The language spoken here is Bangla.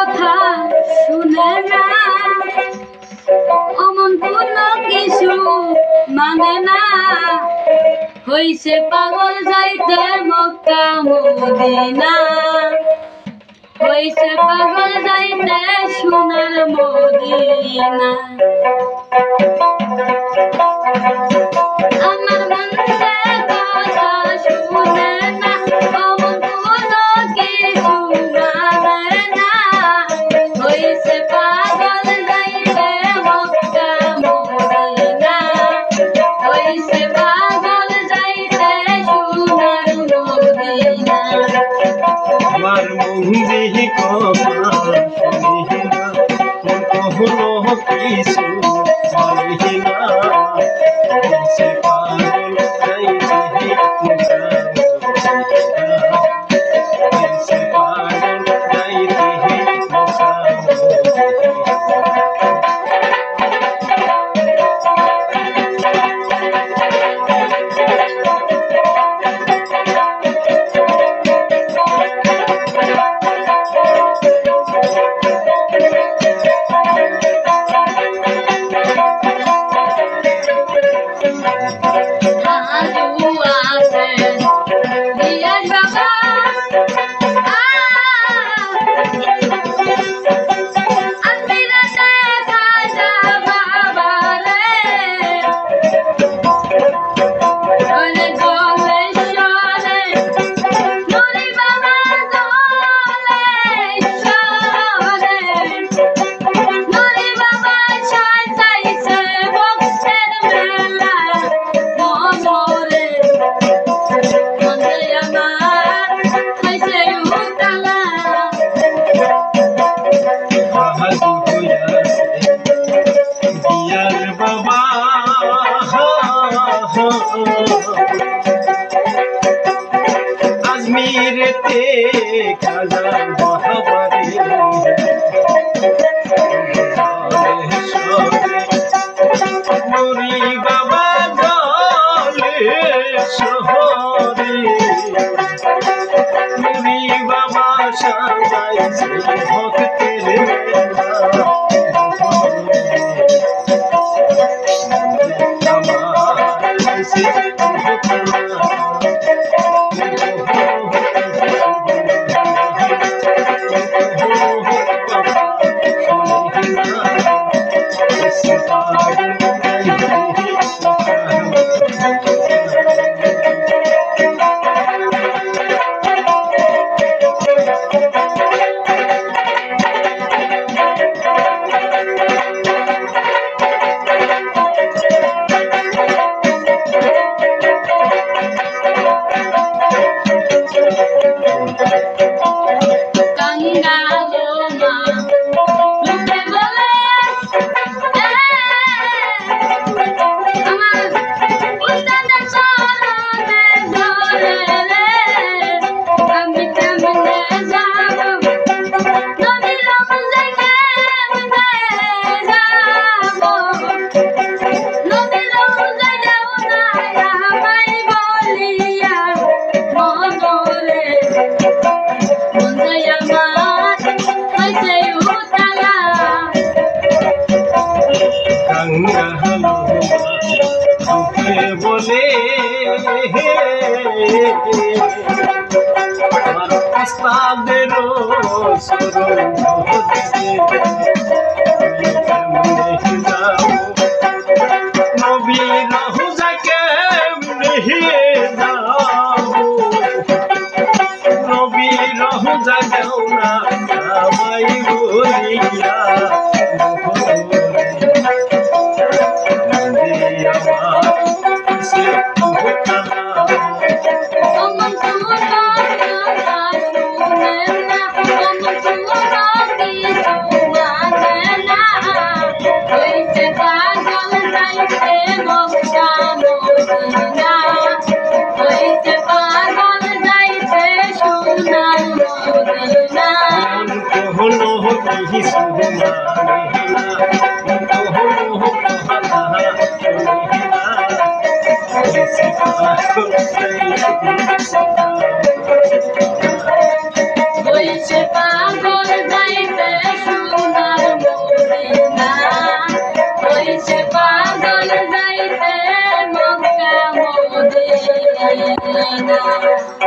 কথা শুনে না, অমন কোনো কিছু মানে না, হইছে পাগল যাইতে মক্কা মদিনা, হইছে পাগল যাইতে সোনার মদিনা। আমার মন কথা শুনে না, অমন কোনো কিছু মানে না, হইছে পাগল যাইতে মক্কা মদিনা, হইছে পাগল যাইতে সোনার মদিনা। আমার মন্দির কথা শুনি না, কখনো কিছু বলি না, সে পাগল যাইতে সে পাগল যাইতে আজমিরেতে খাজা বাহাবারে নুরি বাবা জলে শহরে, নুরি বাবা সাজাইছে ভক্তের মেলা, বলে আমার উস্তাদেরও স্মরণ নবী রহুজা কেমনে যাবো, নবী রহুজা যাও না আমায় বলিয়া, হইছে পাগল যাইতে না